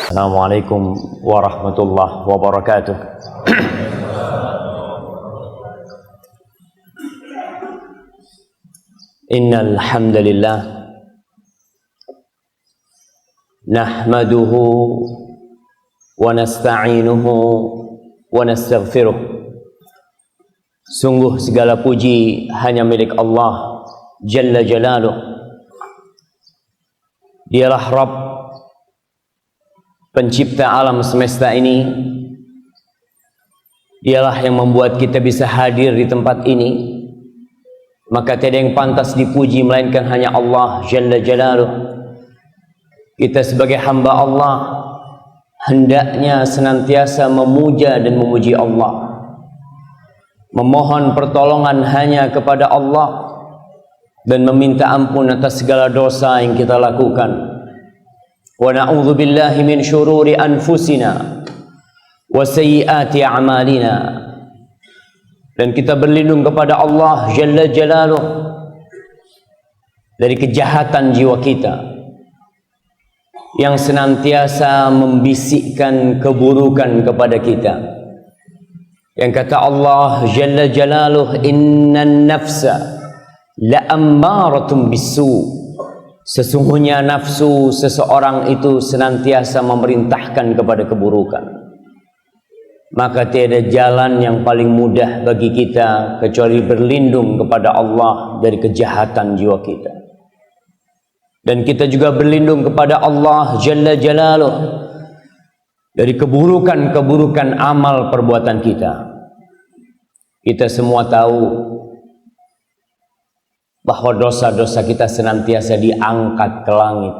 Assalamualaikum warahmatullahi wabarakatuh. Innal hamdalillah nahmaduhu wa nasta'inuhu wa nastaghfiruh. Sungguh segala puji hanya milik Allah Jalla Jalaluh. Dialah Rabb, pencipta alam semesta ini. Dialah yang membuat kita bisa hadir di tempat ini. Maka tiada yang pantas dipuji melainkan hanya Allah Jalla Jalaluh. Kita sebagai hamba Allah hendaknya senantiasa memuja dan memuji Allah, memohon pertolongan hanya kepada Allah, dan meminta ampun atas segala dosa yang kita lakukan. Wa na'udzu billahi min syururi anfusina wa sayyiati a'malina. Dan kita berlindung kepada Allah Jalla Jalaluh dari kejahatan jiwa kita yang senantiasa membisikkan keburukan kepada kita. Yang kata Allah Jalla Jalaluh, innan nafsa la'ammaratun bisu. Sesungguhnya nafsu seseorang itu senantiasa memerintahkan kepada keburukan. Maka tiada jalan yang paling mudah bagi kita kecuali berlindung kepada Allah dari kejahatan jiwa kita. Dan kita juga berlindung kepada Allah Jalla Jalaluh dari keburukan-keburukan amal perbuatan kita. Kita semua tahu bahwa dosa-dosa kita senantiasa diangkat ke langit,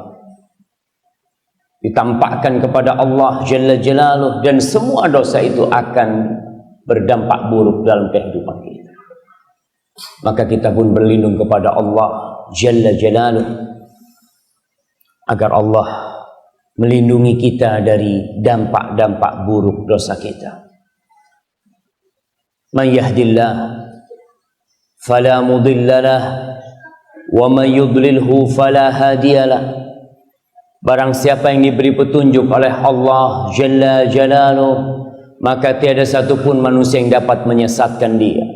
ditampakkan kepada Allah Jalla Jalaluh, dan semua dosa itu akan berdampak buruk dalam kehidupan kita. Maka kita pun berlindung kepada Allah Jalla Jalaluh agar Allah melindungi kita dari dampak-dampak buruk dosa kita. Man yahdillah fala mudhillalah wa man yudlilhu fala hadiyalah. Barang siapa yang diberi petunjuk oleh Allah Jalla Jalaluh, maka tiada satupun manusia yang dapat menyesatkan dia.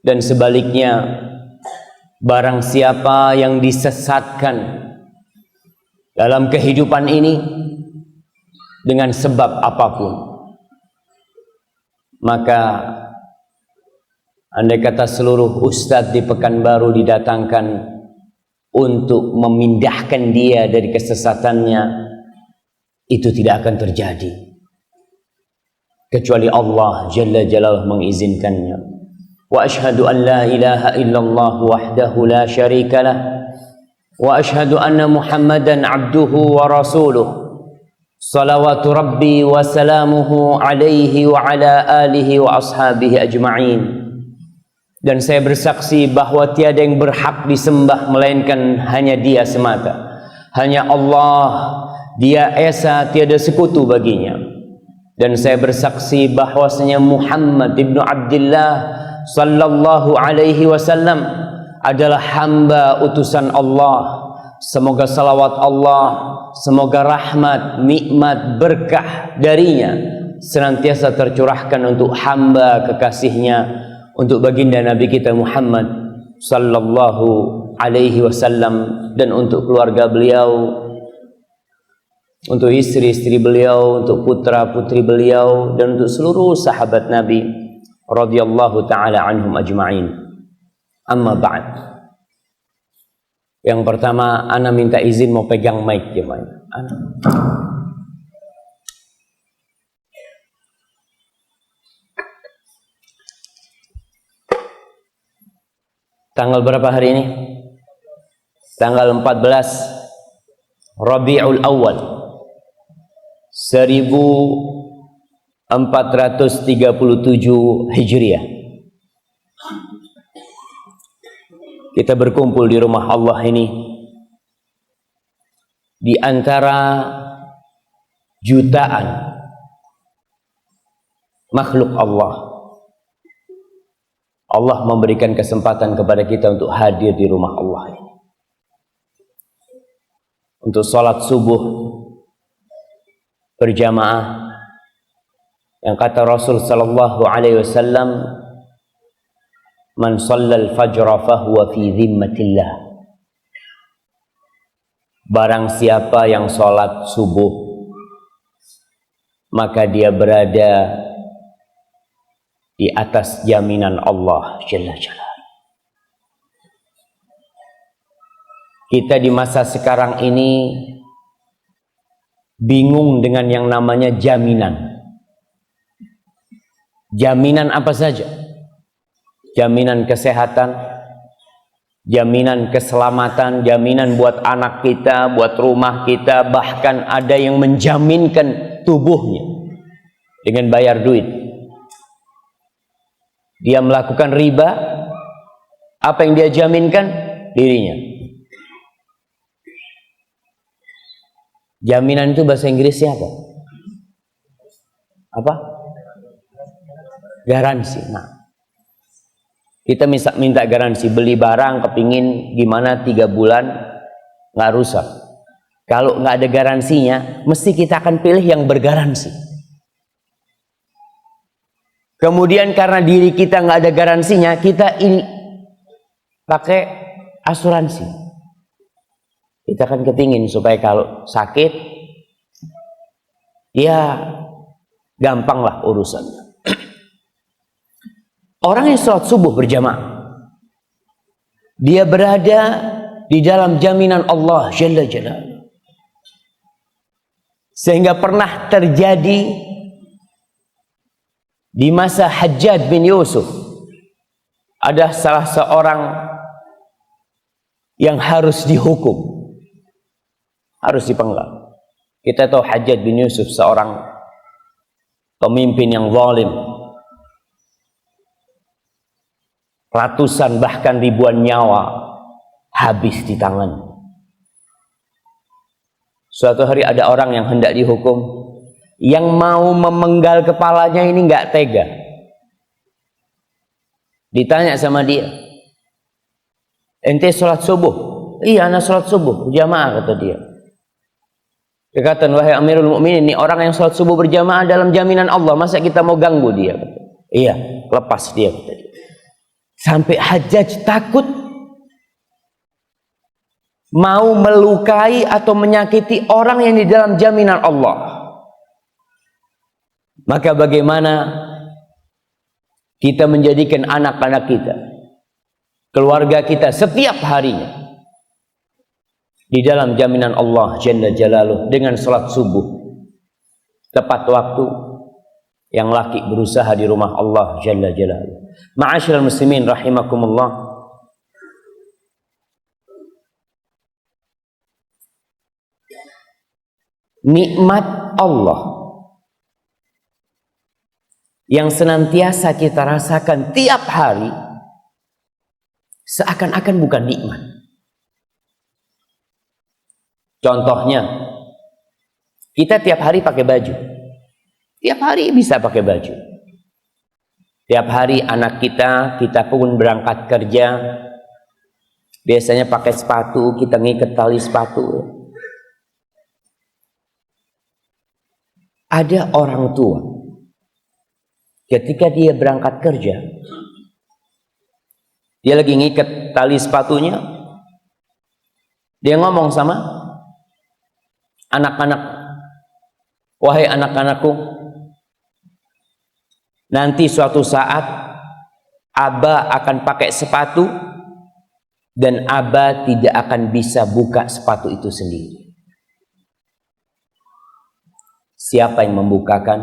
Dan sebaliknya, barang siapa yang disesatkan dalam kehidupan ini dengan sebab apapun, maka andai kata seluruh ustadz di Pekanbaru didatangkan untuk memindahkan dia dari kesesatannya, itu tidak akan terjadi kecuali Allah Jalla Jalaluh mengizinkannya. Wa asyhadu an la ilaha illallah wahdahu la syarikalah wa asyhadu anna Muhammadan abduhu wa rasuluh. Salawatu rabbi wa salamuhu alaihi wa ala alihi wa ashabihi ajma'in. Dan saya bersaksi bahwa tiada yang berhak disembah melainkan hanya Dia semata. Hanya Allah, Dia esa, tiada sekutu baginya. Dan saya bersaksi bahwasanya Muhammad ibnu Abdullah sallallahu alaihi wasallam adalah hamba utusan Allah. Semoga salawat Allah, semoga rahmat, nikmat, berkah darinya senantiasa tercurahkan untuk hamba kekasihnya, untuk baginda Nabi kita Muhammad sallallahu alaihi wasallam, dan untuk keluarga beliau, untuk istri-istri beliau, untuk putra-putri beliau, dan untuk seluruh sahabat Nabi radhiyallahu taala anhum ajma'in. Amma ba'd. Yang pertama, ana minta izin mau pegang mic gimana? Tanggal berapa hari ini? Tanggal 14 Rabiul Awal 1437 Hijriah. Kita berkumpul di rumah Allah ini di antara jutaan makhluk Allah. Allah memberikan kesempatan kepada kita untuk hadir di rumah Allah ini, untuk sholat subuh berjamaah yang kata Rasul sallallahu alaihi wasallam, man shallal fajra fahuwa fi dhimmatillah. Barang siapa yang sholat subuh, maka dia berada di atas jaminan Allah Jalla Jalla. Kita di masa sekarang ini bingung dengan yang namanya jaminan. Jaminan apa saja? Jaminan kesehatan, jaminan keselamatan, jaminan buat anak kita, buat rumah kita, bahkan ada yang menjaminkan tubuhnya dengan bayar duit. Dia melakukan riba, apa yang dia jaminkan? Dirinya. Jaminan itu bahasa Inggrisnya apa? Apa? Garansi. Nah, kita minta garansi, beli barang kepingin gimana 3 bulan nggak rusak. Kalau nggak ada garansinya, mesti kita akan pilih yang bergaransi. Kemudian karena diri kita nggak ada garansinya, kita ini pakai asuransi. Kita kan kepingin supaya kalau sakit, ya gampang lah urusannya. Orang yang sholat subuh berjamaah, dia berada di dalam jaminan Allah Jalla Jalla. Sehingga pernah terjadi di masa Hajjaj bin Yusuf, ada salah seorang yang harus dihukum, harus dipenggal. Kita tahu Hajjaj bin Yusuf seorang pemimpin yang zalim. Ratusan bahkan ribuan nyawa habis di tangan. Suatu hari ada orang yang hendak dihukum, yang mau memenggal kepalanya ini nggak tega. Ditanya sama dia, ente sholat subuh? Iya, anak sholat subuh berjamaah, kata dia. Dia kata, wahai Amirul Mukminin, ini orang yang sholat subuh berjamaah dalam jaminan Allah, masa kita mau ganggu dia? Kata. Iya, lepas dia, kata dia. Sampai Hajjaj takut mau melukai atau menyakiti orang yang di dalam jaminan Allah. Maka bagaimana kita menjadikan anak-anak kita, keluarga kita setiap harinya di dalam jaminan Allah Jalla Jalaluh dengan sholat subuh tepat waktu, yang laki berusaha di rumah Allah Jalla Jalaluh. Ma'asyiral muslimin rahimakumullah, nikmat Allah yang senantiasa kita rasakan tiap hari seakan-akan bukan nikmat. Contohnya, kita tiap hari pakai baju. Tiap hari bisa pakai baju. Tiap hari anak kita pun berangkat kerja, biasanya pakai sepatu, kita ngikat tali sepatu. Ada orang tua, ketika dia berangkat kerja, dia lagi ngikat tali sepatunya, dia ngomong sama anak-anak, wahai anak-anakku, nanti suatu saat Aba akan pakai sepatu dan Aba tidak akan bisa buka sepatu itu sendiri. Siapa yang membukakan?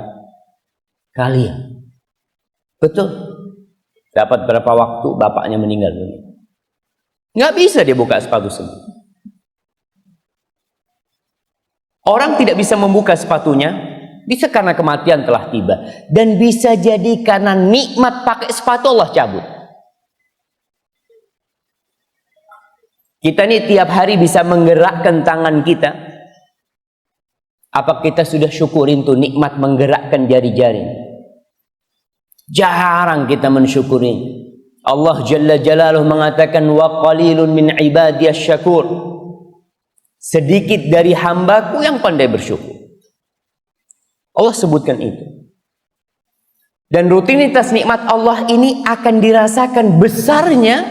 Kalian. Betul. Dapat berapa waktu bapaknya meninggal dunia, nggak bisa dia buka sepatu sendiri. Orang tidak bisa membuka sepatunya, bisa karena kematian telah tiba, dan bisa jadi karena nikmat pakai sepatu Allah cabut. Kita ini tiap hari bisa menggerakkan tangan kita. Apa kita sudah syukurin tuh nikmat menggerakkan jari-jari? Jarang kita mensyukuri. Allah Jalla Jalaluhu mengatakan, wa qalilun min ibadiyas syakur. Sedikit dari hambaku yang pandai bersyukur. Allah sebutkan itu. Dan rutinitas nikmat Allah ini akan dirasakan besarnya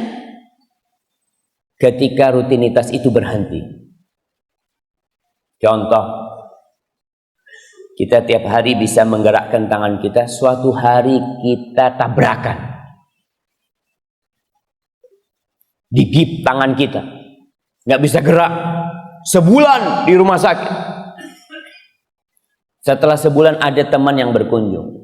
ketika rutinitas itu berhenti. Contoh, kita tiap hari bisa menggerakkan tangan kita, suatu hari kita tabrakan. Digigit tangan kita, nggak bisa gerak. Sebulan di rumah sakit. Setelah sebulan ada teman yang berkunjung.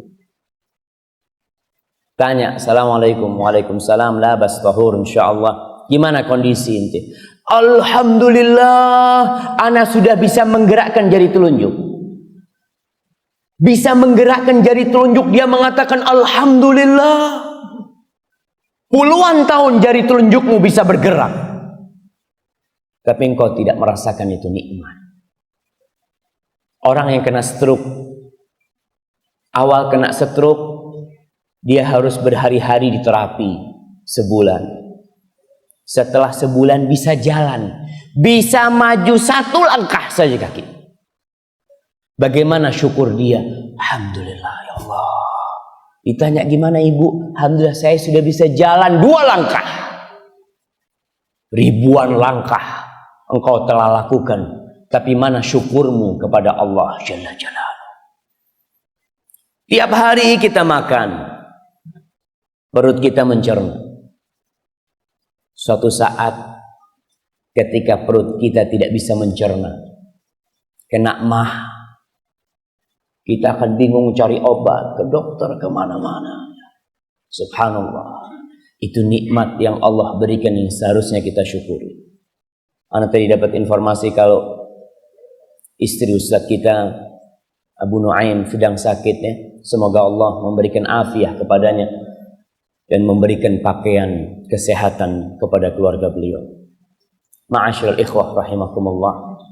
Tanya, Assalamualaikum. Waalaikumsalam. Labas tahur insyaallah. Gimana kondisi ente? Alhamdulillah, ana sudah bisa menggerakkan jari telunjuk. Bisa menggerakkan jari telunjuk, dia mengatakan alhamdulillah. Puluhan tahun jari telunjukmu bisa bergerak. Tapi engkau tidak merasakan itu nikmat. Orang yang kena stroke, awal kena stroke, dia harus berhari-hari di terapi sebulan. Setelah sebulan bisa jalan, bisa maju satu langkah saja kaki. Bagaimana syukur dia? Alhamdulillah ya Allah. Ditanya gimana ibu? Alhamdulillah saya sudah bisa jalan 2 langkah. Ribuan langkah engkau telah lakukan, tapi mana syukurmu kepada Allah Jalla Jalaluhu? Tiap hari kita makan, perut kita mencerna. Suatu saat ketika perut kita tidak bisa mencerna, kena mah, kita akan bingung cari obat, ke dokter, kemana-mana. Subhanallah, itu nikmat yang Allah berikan yang seharusnya kita syukuri. Anak tadi dapat informasi kalau istri Ustaz kita Abu Nuaim sedang sakit ya. Semoga Allah memberikan afiah kepadanya dan memberikan pakaian kesehatan kepada keluarga beliau. Ma'asyiral ikhwah rahimakumullah.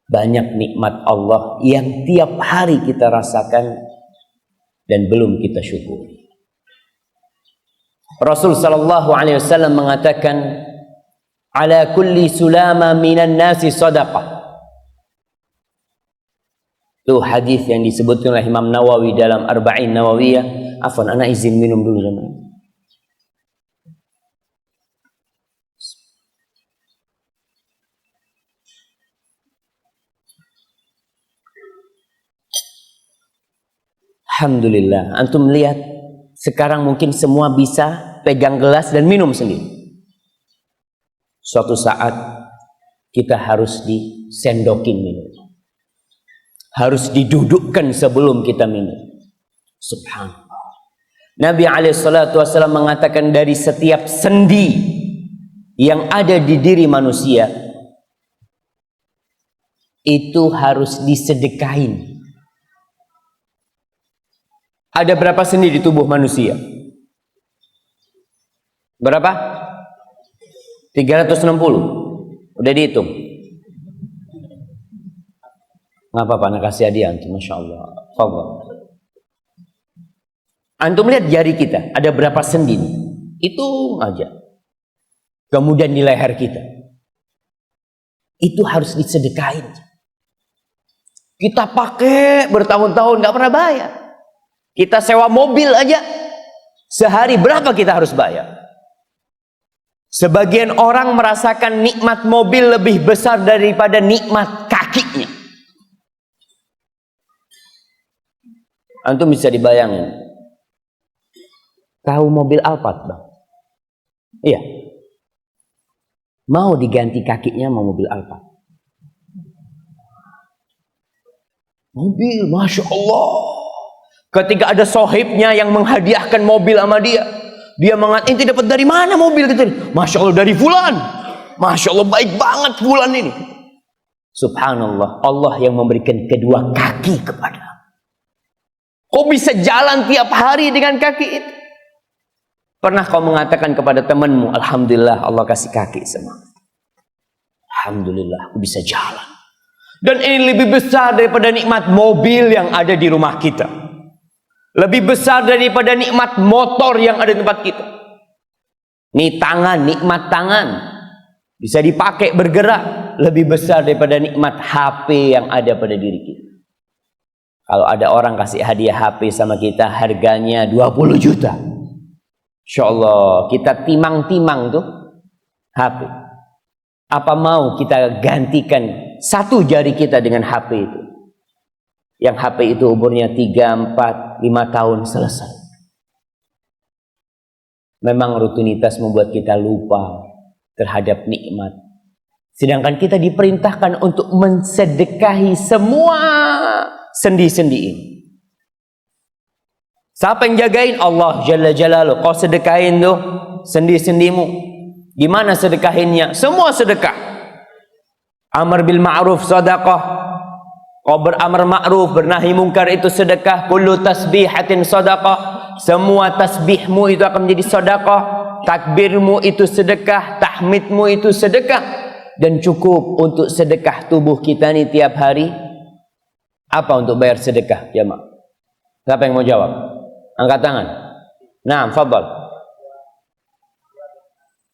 Banyak nikmat Allah yang tiap hari kita rasakan dan belum kita syukuri. Rasul sallallahu alaihi wasallam mengatakan, "Ala kulli sulama minan nasi sadaqah." Itu hadis yang disebutkan oleh Imam Nawawi dalam Arba'in Nawawiyah. Afwan, ana izin minum dulu teman. Alhamdulillah, antum lihat sekarang mungkin semua bisa pegang gelas dan minum sendiri. Suatu saat kita harus disendokin minum, harus didudukkan sebelum kita minum. Subhanallah. Nabi SAW mengatakan dari setiap sendi yang ada di diri manusia itu harus disedekahin. Ada berapa sendi di tubuh manusia? Berapa? 360. Udah dihitung? Nggak apa-apa, nak kasih hadiah antum, Masya Allah. Fadhal. Antum lihat jari kita, ada berapa sendi? Itu aja. Kemudian di leher kita. Itu harus disedekahin. Kita pakai bertahun-tahun, nggak pernah bayar. Kita sewa mobil aja, sehari berapa kita harus bayar? Sebagian orang merasakan nikmat mobil lebih besar daripada nikmat kakinya. Antum bisa dibayangin. Tahu mobil Alphard, Bang? Iya. Mau diganti kakinya mau mobil Alphard. Mobil, Masya Allah. Ketika ada sohibnya yang menghadiahkan mobil sama dia, dia mengatakan, "Ente dapat dari mana mobil gitu?" "Masya Allah, dari fulan." "Masya Allah, baik banget fulan ini." Subhanallah, Allah yang memberikan kedua kaki kepada. Kok bisa jalan tiap hari dengan kaki itu? Pernah kau mengatakan kepada temanmu, "Alhamdulillah Allah kasih kaki semua. Alhamdulillah aku bisa jalan." Dan ini lebih besar daripada nikmat mobil yang ada di rumah kita. Lebih besar daripada nikmat motor yang ada di tempat kita. Ini tangan, nikmat tangan. Bisa dipakai bergerak. Lebih besar daripada nikmat HP yang ada pada diri kita. Kalau ada orang kasih hadiah HP sama kita harganya 20 juta. Insya Allah kita timang-timang tuh HP. Apa mau kita gantikan satu jari kita dengan HP itu? Yang HP itu umurnya 3, 4, 5 tahun selesai. Memang rutinitas membuat kita lupa terhadap nikmat. Sedangkan kita diperintahkan untuk mensedekahi semua sendi-sendi ini. Siapa yang jagain? Allah Jalla Jalaluh. Kau sedekahin tuh sendi-sendimu. Gimana sedekahinnya? Semua sedekah. Amar bil ma'ruf sedekah. Kau beramar ma'ruf, bernahi mungkar itu sedekah. Kullu tasbihatin sedekah. Semua tasbihmu itu akan menjadi sedekah. Takbirmu itu sedekah. Tahmidmu itu sedekah. Dan cukup untuk sedekah tubuh kita nih tiap hari. Apa untuk bayar sedekah, jamaah? Siapa yang mau jawab? Angkat tangan. Nah, fadhal.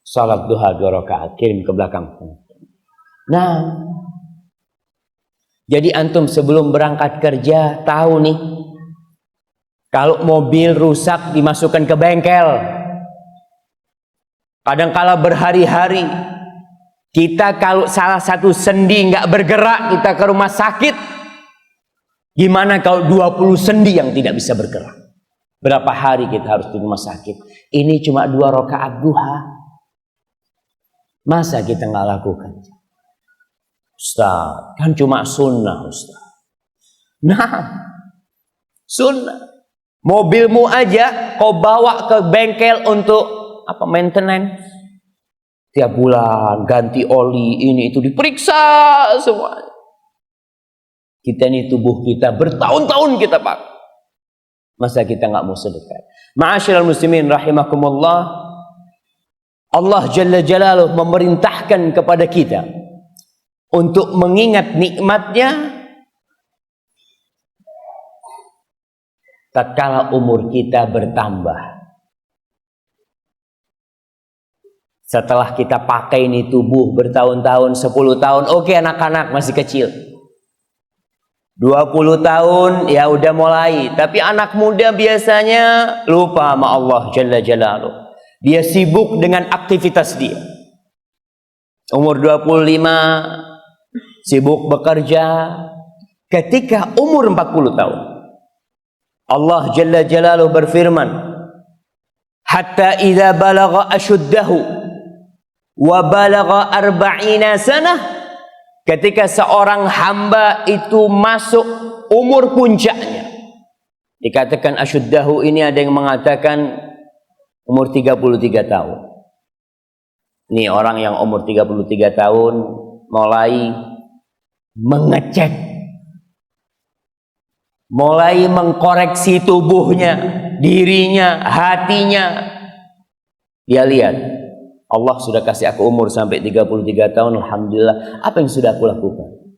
Salat duha 2 rakaat, kirim ke belakang. Nah, jadi antum sebelum berangkat kerja tahu nih, kalau mobil rusak dimasukkan ke bengkel. Kadang-kala berhari-hari. Kita kalau salah satu sendi nggak bergerak, kita ke rumah sakit. Gimana kalau 20 sendi yang tidak bisa bergerak? Berapa hari kita harus di rumah sakit? Ini cuma 2 rakaat duha. Masa kita nggak lakukan? Ustaz, kan cuma sunnah, Ustaz. Nah, sunnah. Mobilmu aja kau bawa ke bengkel untuk apa? Maintenance. Tiap bulan ganti oli, ini itu diperiksa semua. Kita ini tubuh kita bertahun-tahun kita pakai. Masa kita nggak mau sedekah? Ma'asyiral muslimin rahimakumullah. Allah Jalla Jalaluh memerintahkan kepada kita untuk mengingat nikmatnya tatkala umur kita bertambah. Setelah kita pakai ini tubuh bertahun-tahun, 10 tahun, oke, anak-anak masih kecil. 20 tahun ya udah mulai, tapi anak muda biasanya lupa sama Allah Jalla Jalaluh. Dia sibuk dengan aktivitas dia. Umur 25 sibuk bekerja. Ketika umur 40 tahun Allah Jalla Jalaluh berfirman, hatta idza balagha ashuddahu wa balagha 40 sanah, ketika seorang hamba itu masuk umur puncaknya. Dikatakan asyuddahu ini ada yang mengatakan umur 33 tahun. Ini orang yang umur 33 tahun mulai mengecek, mulai mengkoreksi tubuhnya, dirinya, hatinya. Dia lihat, Allah sudah kasih aku umur sampai 33 tahun, alhamdulillah. Apa yang sudah aku lakukan?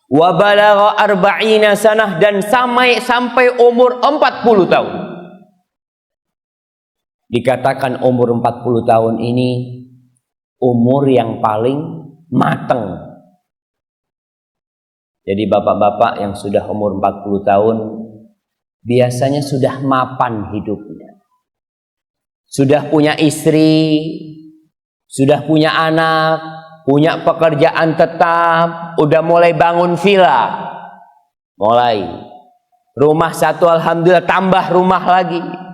Wa balagha 40 sanah, dan sampai umur 40 tahun. Dikatakan umur 40 tahun ini umur yang paling mateng. Jadi bapak-bapak yang sudah umur 40 tahun biasanya sudah mapan hidupnya. Sudah punya istri, sudah punya anak, punya pekerjaan tetap, udah mulai bangun villa. Mulai. Rumah satu alhamdulillah, tambah rumah lagi.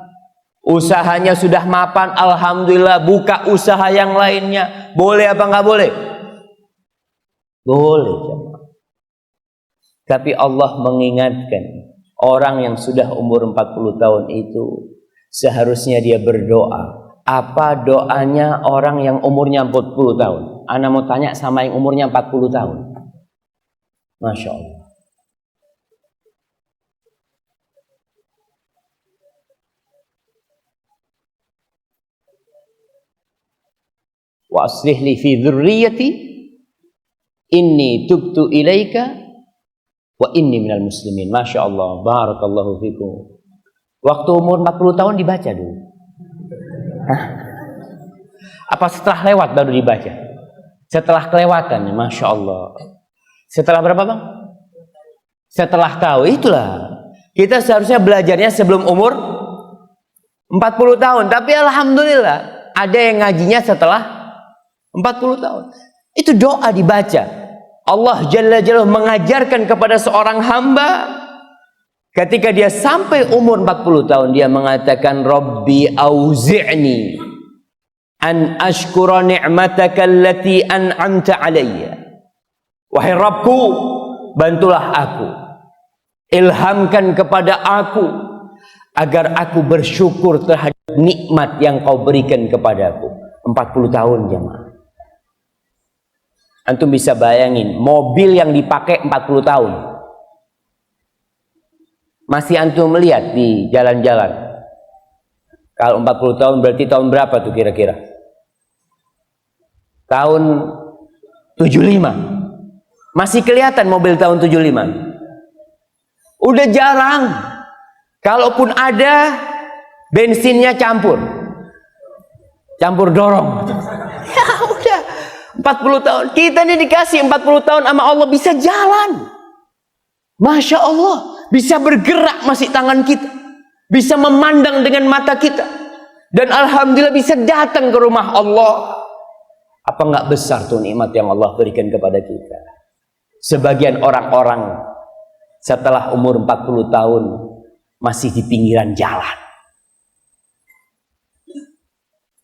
Usahanya sudah mapan, alhamdulillah, buka usaha yang lainnya. Boleh apa nggak boleh? Boleh. Tapi Allah mengingatkan, orang yang sudah umur 40 tahun itu seharusnya dia berdoa. Apa doanya orang yang umurnya 40 tahun? Ana mau tanya sama yang umurnya 40 tahun. Masya Allah. Wa aslih li fi dzurriyyati inni tubtu ilaika wa inni minal muslimin. Masya Allah, barakallahu fikum. Waktu umur 40 tahun dibaca dulu. Hah? Apa setelah lewat baru dibaca? Setelah kelewatan, Masya Allah. Setelah berapa bang? Setelah tahu, itulah. Kita seharusnya belajarnya sebelum umur 40 tahun. Tapi alhamdulillah ada yang ngajinya setelah 40 tahun. Itu doa dibaca. Allah Jalla Jalaluhu mengajarkan kepada seorang hamba ketika dia sampai umur 40 tahun, dia mengatakan, Rabbi auzi'ni an ashkura ni'mataka allati an'amta alayya. Wahai Rabbku, bantulah aku, ilhamkan kepada aku agar aku bersyukur terhadap nikmat yang kau berikan kepadaku. 40 tahun jemaah. Antum bisa bayangin, mobil yang dipakai 40 tahun. Masih antum melihat di jalan-jalan. Kalau 40 tahun berarti tahun berapa tuh kira-kira? Tahun 75. Masih kelihatan mobil tahun 75. Udah jarang. Kalaupun ada, bensinnya campur dorong. Ya udah, 40 tahun. Kita ini dikasih 40 tahun sama Allah bisa jalan. Masya Allah, bisa bergerak masih tangan kita, bisa memandang dengan mata kita, dan alhamdulillah bisa datang ke rumah Allah. Apa nggak besar tuh nikmat yang Allah berikan kepada kita? Sebagian orang-orang setelah umur 40 tahun masih di pinggiran jalan.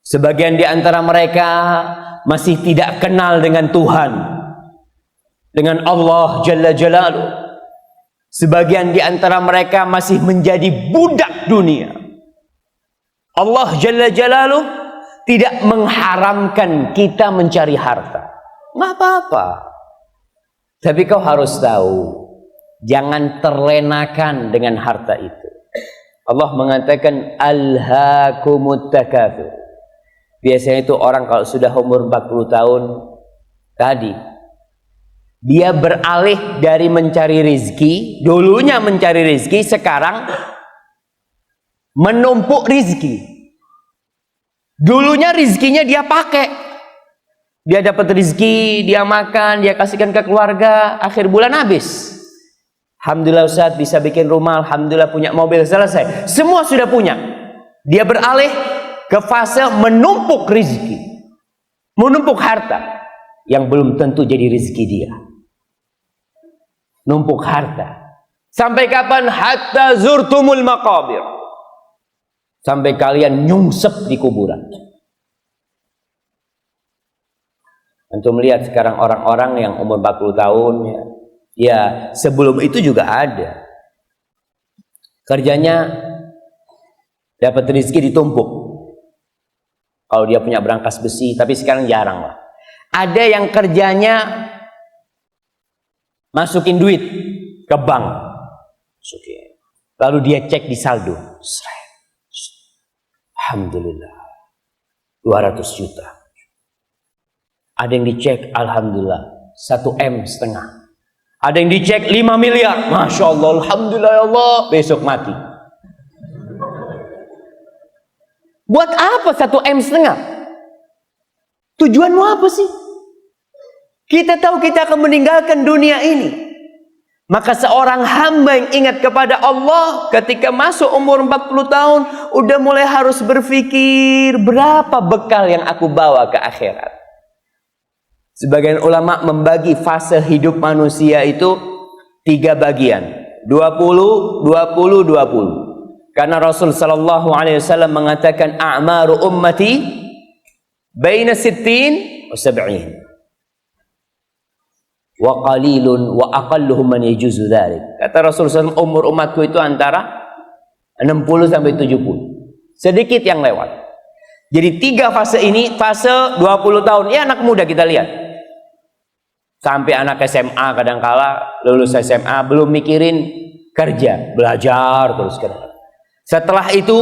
Sebagian di antara mereka masih tidak kenal dengan Tuhan, dengan Allah Jalla Jalaluhu. Sebagian di antara mereka masih menjadi budak dunia. Allah Jalla Jalaluhu tidak mengharamkan kita mencari harta. Nggak apa-apa. Tapi kau harus tahu, jangan terlenakan dengan harta itu. Allah mengatakan, alhaakumut takatsur. Biasanya itu orang kalau sudah umur 40 tahun tadi, dia beralih dari mencari rizki, dulunya mencari rizki, sekarang menumpuk rizki. Dulunya rizkinya dia pakai, dia dapat rizki, dia makan, dia kasihkan ke keluarga, akhir bulan habis. Alhamdulillah Ustaz bisa bikin rumah, alhamdulillah punya mobil, selesai. Semua sudah punya. Dia beralih ke fase menumpuk rizki, menumpuk harta yang belum tentu jadi rizki dia. Numpuk harta. Sampai kapan? Hatta zurtumul maqabir. Sampai kalian nyungsep di kuburan. Antum melihat sekarang orang-orang yang umur 40 tahun, ya sebelum itu juga ada. Kerjanya dapat rizki ditumpuk. Kalau dia punya berangkas besi, tapi sekarang jarang lah. Ada yang kerjanya masukin duit ke bank, lalu dia cek di saldo, alhamdulillah 200 juta. Ada yang dicek, alhamdulillah 1,5 M. Ada yang dicek 5 miliar, masya Allah, alhamdulillah ya Allah, besok mati. Buat apa 1,5 M? Tujuanmu apa sih? Kita tahu kita akan meninggalkan dunia ini. Maka seorang hamba yang ingat kepada Allah ketika masuk umur 40 tahun, udah mulai harus berpikir, berapa bekal yang aku bawa ke akhirat. Sebagian ulama membagi fase hidup manusia itu 3 bagian. 20, 20, 20. Karena Rasul sallallahu alaihi wasallam mengatakan, a'maru ummati baina 60 wa 70. Wa qalilun wa aqalluhum man yajuzu dzalik. Kata Rasul sallallahu alaihi wasallam, umur umatku itu antara 60 sampai 70. Sedikit yang lewat. Jadi 3 fase ini, fase 20 tahun, ya anak muda kita lihat. Sampai anak SMA kadangkala lulus SMA belum mikirin kerja, belajar terus kan. Setelah itu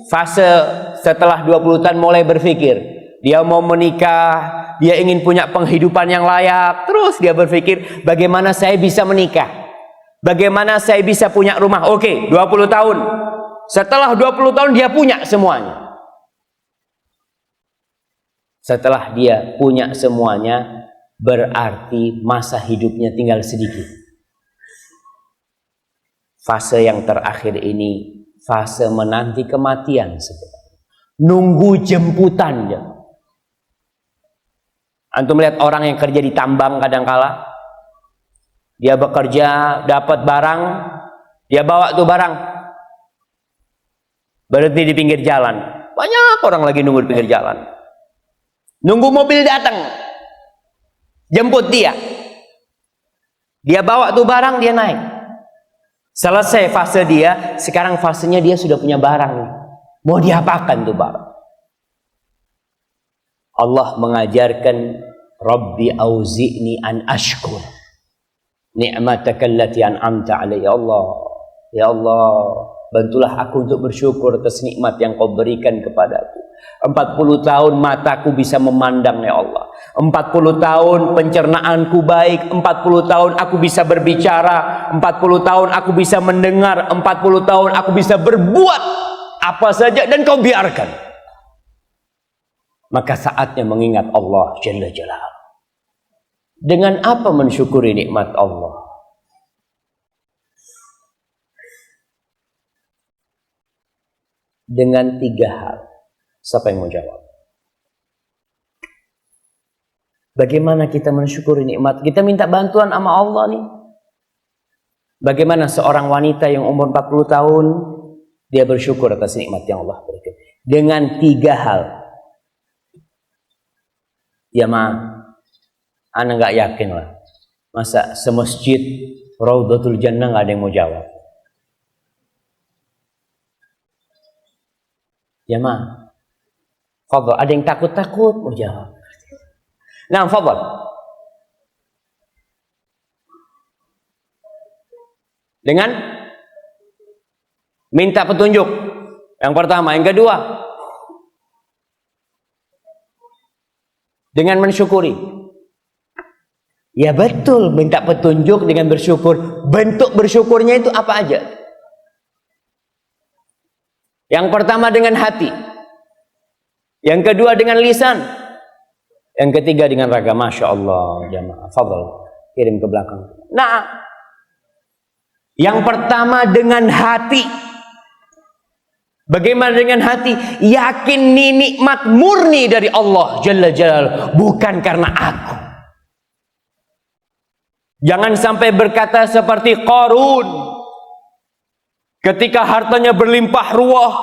fase setelah 20 tahun mulai berpikir, dia mau menikah, dia ingin punya penghidupan yang layak, terus dia berpikir bagaimana saya bisa menikah, bagaimana saya bisa punya rumah. Oke, 20 tahun. Setelah 20 tahun dia punya semuanya. Setelah dia punya semuanya, berarti masa hidupnya tinggal sedikit. Fase yang terakhir ini fase menanti kematian sebenarnya. Nunggu jemputan. Antum melihat orang yang kerja di tambang kadangkala, dia bekerja, dapat barang, dia bawa tuh barang, berhenti di pinggir jalan. Banyak orang lagi nunggu di pinggir jalan, nunggu mobil datang, jemput dia. Dia bawa tuh barang, dia naik. Selesai fase dia, sekarang fasenya dia sudah punya barang. Mau diapakan tuh barang? Allah mengajarkan, Rabbi auzi'ni an ashkur ni'mataka allati an'amta alayya. Ya Allah, bantulah aku untuk bersyukur atas nikmat yang kau berikan kepadaku. 40 tahun mataku bisa memandang, ya Allah. 40 tahun pencernaanku baik, 40 tahun aku bisa berbicara, 40 tahun aku bisa mendengar, 40 tahun aku bisa berbuat apa saja dan kau biarkan. Maka saatnya mengingat Allah Jalla Jalaluhu. Dengan apa mensyukuri nikmat Allah? Dengan 3 hal. Siapa yang mau jawab? Bagaimana kita mensyukuri nikmat? Kita minta bantuan sama Allah nih. Bagaimana seorang wanita yang umur 40 tahun dia bersyukur atas nikmat yang Allah berikan? Dengan 3 hal. Ya ana nggak yakin lah. Masa semasjid Raudhatul Jannah nggak ada yang mau jawab? Ya fadhal, ada yang takut-takut mau jawab. Nah, fadhal. Dengan minta petunjuk. Yang pertama, yang kedua, dengan mensyukuri. Ya betul, minta petunjuk dengan bersyukur. Bentuk bersyukurnya itu apa aja? Yang pertama dengan hati. Yang kedua dengan lisan. Yang ketiga dengan raga. Masya Allah, jamaah. Fadhal, kirim ke belakang. Nah, yang pertama dengan hati. Bagaimana dengan hati? Yakin ini nikmat murni dari Allah Jalla Jalaluhu, bukan karena aku. Jangan sampai berkata seperti Qarun. Ketika hartanya berlimpah ruah,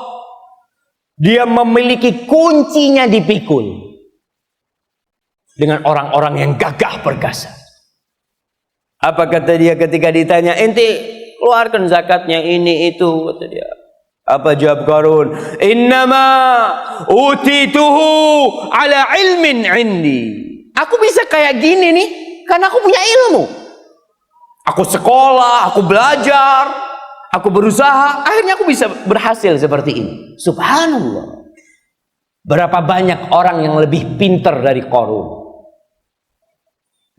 dia memiliki kuncinya dipikul dengan orang-orang yang gagah perkasa. Apa kata dia ketika ditanya, ente keluarkan zakatnya ini itu, kata dia. Apa jawab Qarun? Innama utituhu ala ilmin indi. Aku bisa kayak gini nih karena aku punya ilmu. Aku sekolah, aku belajar, aku berusaha, akhirnya aku bisa berhasil seperti ini. Subhanallah. Berapa banyak orang yang lebih pintar dari Qarun?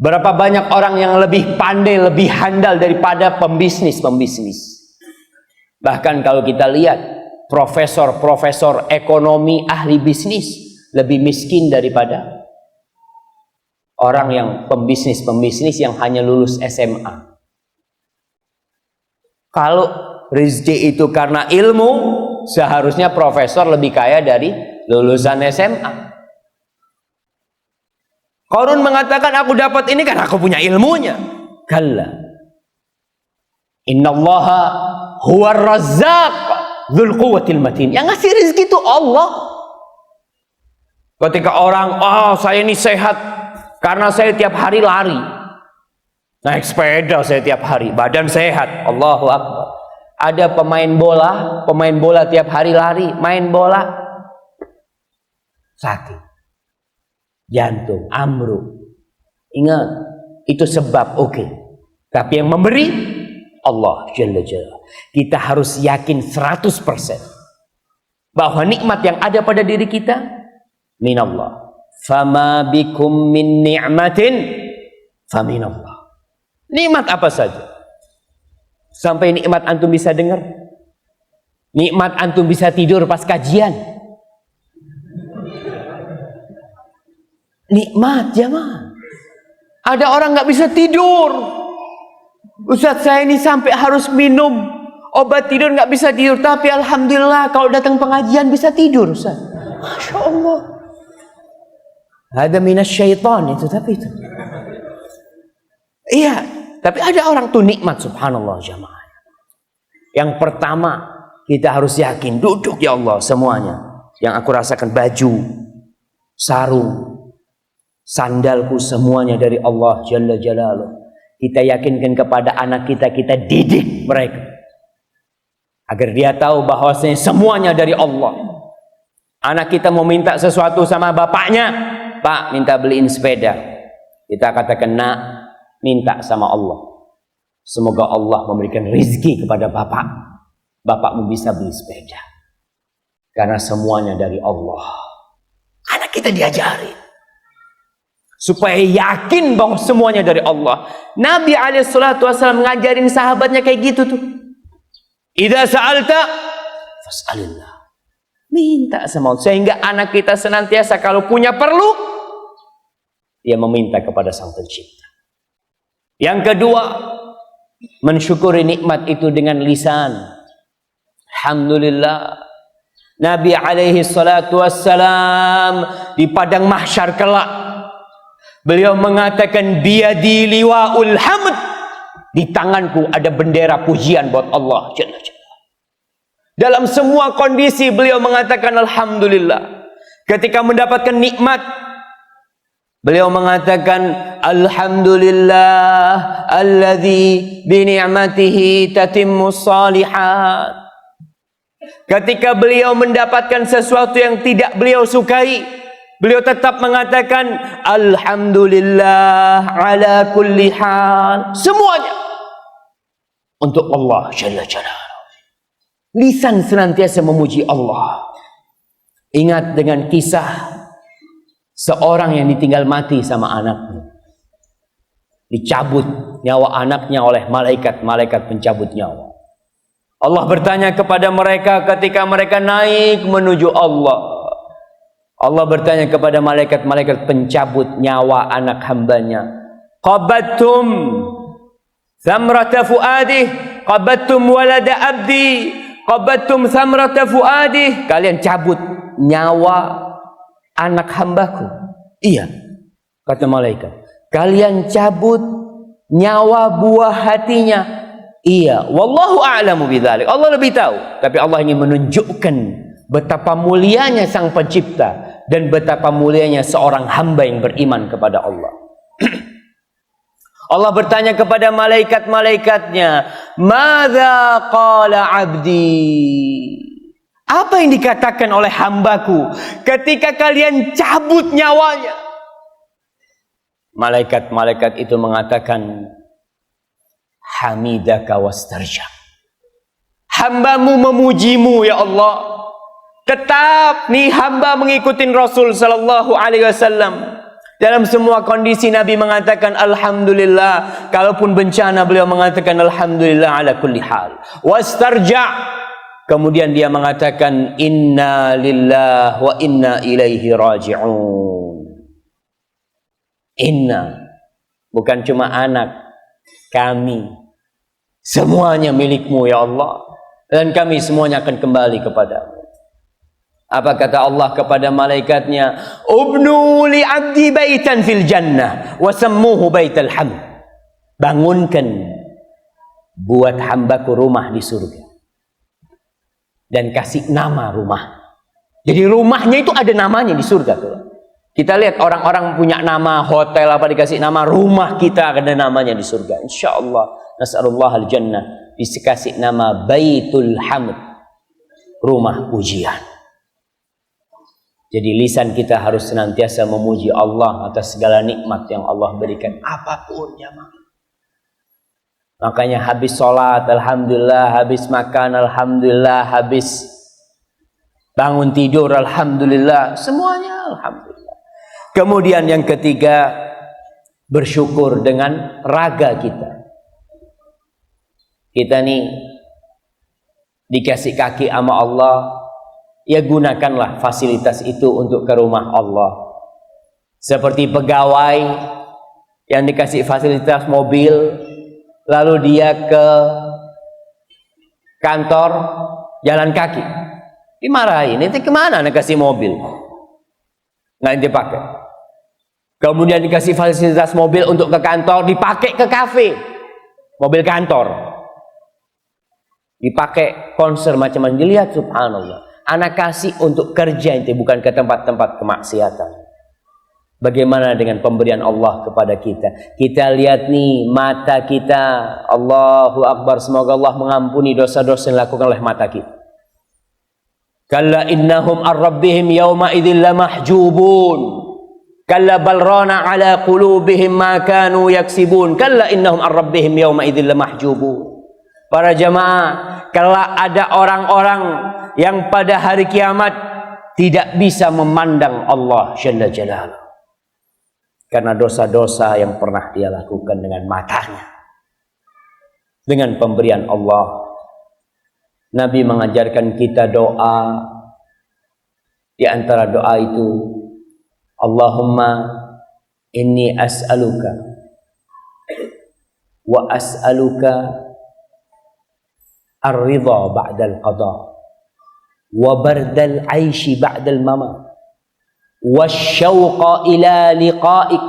Berapa banyak orang yang lebih pandai, lebih handal daripada pembisnis-pembisnis? Bahkan kalau kita lihat profesor-profesor ekonomi, ahli bisnis lebih miskin daripada orang yang pembisnis-pembisnis yang hanya lulus SMA. Kalau rezeki itu karena ilmu, seharusnya profesor lebih kaya dari lulusan SMA. Qarun mengatakan, aku dapat ini karena aku punya ilmunya. Kalla. Innallaha huwar razzaq dzul quwwatil matin. Yang ngasih rezeki itu Allah. Ketika orang, saya ini sehat karena saya tiap hari lari. Naik sepeda saya tiap hari, badan sehat. Allahu Akbar. Ada pemain bola tiap hari lari, main bola sakit. Jantung, amruk. Ingat, itu sebab oke. Tapi yang memberi Allah Jalla Jalla. Kita harus yakin 100% bahwa nikmat yang ada pada diri kita minallah. Fama bikum min ni'matin faminallah. Nikmat apa saja. Sampai nikmat antum bisa dengar. Nikmat antum bisa tidur pas kajian. Nikmat jamaah. Ada orang nggak bisa tidur. Ustaz, saya ini sampai harus minum Obat tidur nggak bisa tidur, tapi alhamdulillah kalau datang pengajian bisa tidur, Ustaz. Masya Allah. Ada minasyaitan itu, tapi itu. Iya, tapi ada orang tuh nikmat, subhanallah jamaah. Yang pertama, kita harus yakin, duduk ya Allah semuanya. Yang aku rasakan baju, sarung, sandalku semuanya dari Allah Jalla Jalaluh. Kita yakinkan kepada anak kita, kita didik mereka. Agar dia tahu bahwasanya semuanya dari Allah. Anak kita mau minta sesuatu sama bapaknya, Pak, minta beliin sepeda. Kita katakan, nak, minta sama Allah. Semoga Allah memberikan rezeki kepada bapak. Bapakmu bisa beli sepeda. Karena semuanya dari Allah. Anak kita diajarin. Supaya yakin bahwa semuanya dari Allah. Nabi SAW ngajarin sahabatnya kayak gitu tuh. Idza sa'alta fas'alillah. Minta sama Allah. Sehingga anak kita senantiasa kalau punya perlu, dia meminta kepada Sang Pencipta. Yang kedua, mensyukuri nikmat itu dengan lisan. Alhamdulillah. Nabi alaihi salatu wassalam di padang mahsyar kelak, beliau mengatakan, biyadi liwa'ul hamd. Di tanganku ada bendera pujian buat Allah Jalla Jalla. Dalam semua kondisi beliau mengatakan alhamdulillah. Ketika mendapatkan nikmat, beliau mengatakan alhamdulillah alladzi bi ni'matihi tatimmus shalihat. Ketika beliau mendapatkan sesuatu yang tidak beliau sukai, beliau tetap mengatakan alhamdulillah ala kulli hal. Semuanya untuk Allah Jalla Jalaluh. Lisan senantiasa memuji Allah. Ingat dengan kisah seorang yang ditinggal mati sama anaknya. Dicabut nyawa anaknya oleh malaikat pencabut nyawa. Allah bertanya kepada mereka ketika mereka naik menuju Allah. Allah bertanya kepada malaikat pencabut nyawa anak hambanya. Qabattum thamrata fuadih, qabattum walada abdi, qabattum thamrata fuadih. Kalian cabut nyawa anak hambaku. Iya, kata malaikat. Kalian cabut nyawa buah hatinya. Iya, wallahu a'lamu bidzalik. Allah lebih tahu, tapi Allah ingin menunjukkan betapa mulianya Sang Pencipta dan betapa mulianya seorang hamba yang beriman kepada Allah. Allah bertanya kepada malaikat-malaikatnya, "Madza qala 'abdi?" Apa yang dikatakan oleh hambaku ketika kalian cabut nyawanya? Malaikat-malaikat itu mengatakan, hamidaka wastarja. Hambamu memujimu ya Allah. Tetap nih hamba mengikuti Rasul sallallahu alaihi wasallam. Dalam semua kondisi Nabi mengatakan alhamdulillah. Kalaupun bencana beliau mengatakan alhamdulillah ala kulli hal. Wastarja. Kemudian dia mengatakan inna lillahi wa inna ilaihi raji'un. Inna, bukan cuma anak, kami semuanya milikmu ya Allah, dan kami semuanya akan kembali kepadamu. Apa kata Allah kepada malaikatnya? Ubnu li 'abdi baitan fil jannah wa sammuhu baital hamd. Bangunkan buat hambaku rumah di surga dan kasih nama rumah. Jadi rumahnya itu ada namanya di surga tuh. Kita lihat orang-orang punya nama hotel apa dikasih nama, rumah kita ada namanya di surga. Insyaallah. Nas'alullah al-jannah. Dikasih nama Baitul Hamd. Rumah pujian. Jadi lisan kita harus senantiasa memuji Allah atas segala nikmat yang Allah berikan. Apapun ya, makanya habis sholat alhamdulillah, habis makan alhamdulillah, habis bangun tidur alhamdulillah, semuanya alhamdulillah. Kemudian yang ketiga, bersyukur dengan raga kita. Kita nih dikasih kaki sama Allah, ya gunakanlah fasilitas itu untuk ke rumah Allah. Seperti pegawai yang dikasih fasilitas mobil, lalu dia ke kantor jalan kaki. Dimarahin, nanti kemana anak kasih mobil? Nggak nanti pakai. Kemudian dikasih fasilitas mobil untuk ke kantor, dipakai ke kafe. Mobil kantor. Dipakai konser macam-macam. Dilihat, subhanallah. Anak kasih untuk kerja, nanti bukan ke tempat-tempat kemaksiatan. Bagaimana dengan pemberian Allah kepada kita? Kita lihat nih mata kita. Allahu Akbar. Semoga Allah mengampuni dosa-dosa yang dilakukan oleh mata kita. Kalla innahum ar-rabbihim yawma idzin lamahjubun. Kalla bal rana ala qulubihim ma kanu yaksibun. Kalla innahum ar-rabbihim yawma idzin lamahjubun. Para jamaah, kalau ada orang-orang yang pada hari kiamat tidak bisa memandang Allah Jalla Jalaluhu. Karena dosa-dosa yang pernah dia lakukan dengan matanya. Dengan pemberian Allah. Nabi mengajarkan kita doa. Di antara doa itu, Allahumma inni as'aluka wa as'aluka ar-ridha ba'dal qada wa bardal 'aishi ba'dal mamat wasyauqa ila liqa'ik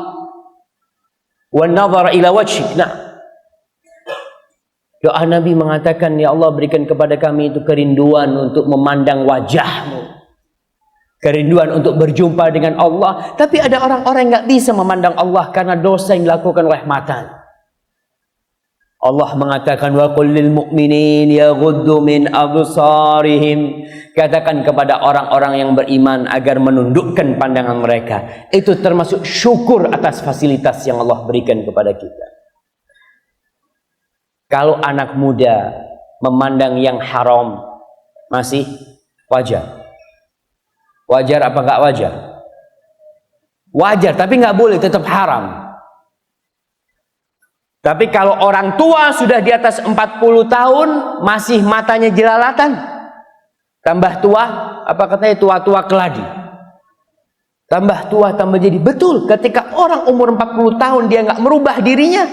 wan nadhara ila wajhik. Nah, doa Nabi mengatakan, ya Allah, berikan kepada kami itu kerinduan untuk memandang wajahmu, kerinduan untuk berjumpa dengan Allah. Tapi ada orang-orang yang nggak bisa memandang Allah karena dosa yang dilakukan oleh matanya. Allah mengatakan, wa qul lil mu'minin yaghuddu min absarihim. Katakan kepada orang-orang yang beriman agar menundukkan pandangan mereka. Itu termasuk syukur atas fasilitas yang Allah berikan kepada kita. Kalau anak muda memandang yang haram masih wajar. Wajar apa enggak wajar? Wajar, tapi enggak boleh, tetap haram. Tapi kalau orang tua sudah di atas 40 tahun masih matanya jelalatan, tambah tua, apa katanya, tua-tua keladi. Tambah tua, tambah jadi. Betul, ketika orang umur 40 tahun dia nggak merubah dirinya,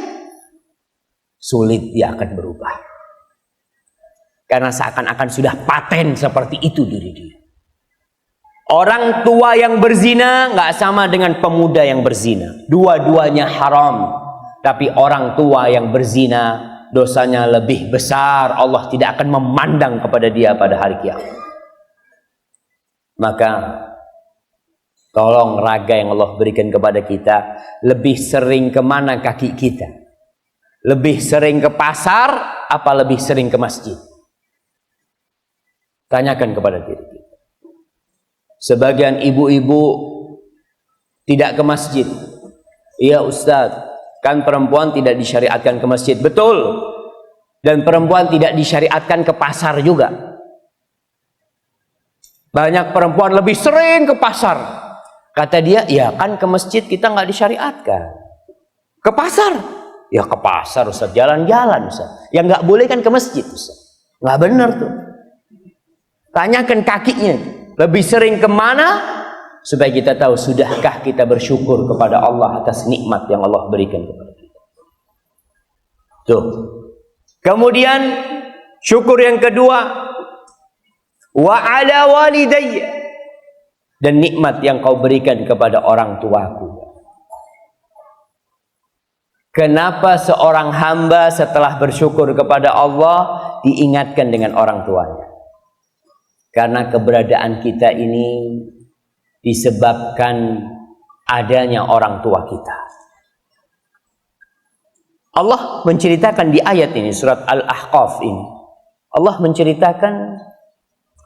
sulit dia akan berubah. Karena seakan-akan sudah paten seperti itu diri dia. Orang tua yang berzina nggak sama dengan pemuda yang berzina. Dua-duanya haram. Tapi orang tua yang berzina dosanya lebih besar. Allah tidak akan memandang kepada dia pada hari kiamat. Maka tolong raga yang Allah berikan kepada kita, lebih sering kemana kaki kita? Lebih sering ke pasar apa lebih sering ke masjid? Tanyakan kepada diri kita. Sebagian ibu-ibu tidak ke masjid. Iya Ustaz, kan perempuan tidak disyariatkan ke masjid. Betul. Dan perempuan tidak disyariatkan ke pasar juga. Banyak perempuan lebih sering ke pasar. Kata dia, ya kan ke masjid kita nggak disyariatkan. Ke pasar? Ya ke pasar Ustaz, jalan-jalan Ustaz. Yang nggak boleh kan ke masjid Ustaz. Nggak benar tuh. Tanyakan kakinya, lebih sering kemana? Supaya kita tahu, sudahkah kita bersyukur kepada Allah atas nikmat yang Allah berikan kepada kita. Tuh. Kemudian syukur yang kedua, wa ala walidayya, dan nikmat yang kau berikan kepada orang tuaku. Kenapa seorang hamba setelah bersyukur kepada Allah diingatkan dengan orang tuanya? Karena keberadaan kita ini disebabkan adanya orang tua kita. Allah menceritakan di ayat ini, surat Al-Ahqaf ini. Allah menceritakan,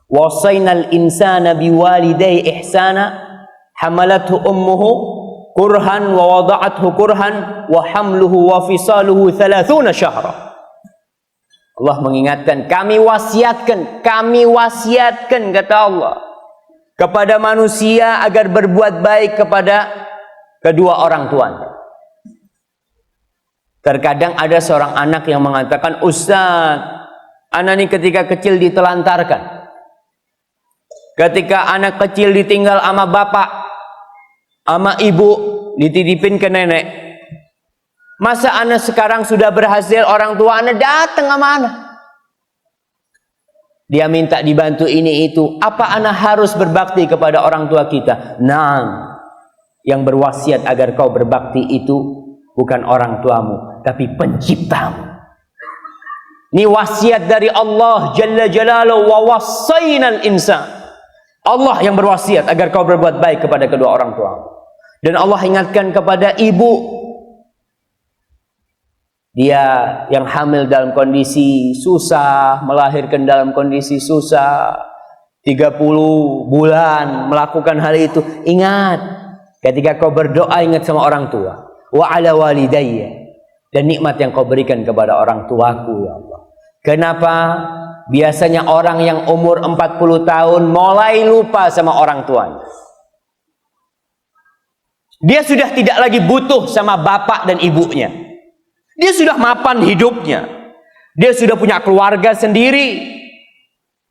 wasainal insana biwalidayhi ihsana hamalathu ummuhu kurhan wa wada'athu kurhan wa hamluhu wa fisaluhu 30 syahra. Allah mengingatkan, kami wasiatkan kata Allah kepada manusia agar berbuat baik kepada kedua orang tuanya. Terkadang ada seorang anak yang mengatakan, Ustaz, anak ini ketika kecil ditelantarkan. Ketika anak kecil ditinggal sama bapak, sama ibu, dititipin ke nenek. Masa anak sekarang sudah berhasil, orang tua anak datang sama anak. Dia minta dibantu ini itu. Apa ana harus berbakti kepada orang tua kita? Nah, yang berwasiat agar kau berbakti itu bukan orang tuamu, tapi penciptamu. Ini wasiat dari Allah Jalla Jalaluhu, wa wassaynal insan. Allah yang berwasiat agar kau berbuat baik kepada kedua orang tuamu. Dan Allah ingatkan kepada ibu, dia yang hamil dalam kondisi susah, melahirkan dalam kondisi susah, 30 bulan melakukan hal itu. Ingat, ketika kau berdoa, ingat sama orang tua. Wa ala walidayya, dan nikmat yang kau berikan kepada orang tuaku, ya Allah. Kenapa? Biasanya orang yang umur 40 tahun mulai lupa sama orang tuanya. Dia sudah tidak lagi butuh sama bapak dan ibunya. Dia sudah mapan hidupnya. Dia sudah punya keluarga sendiri.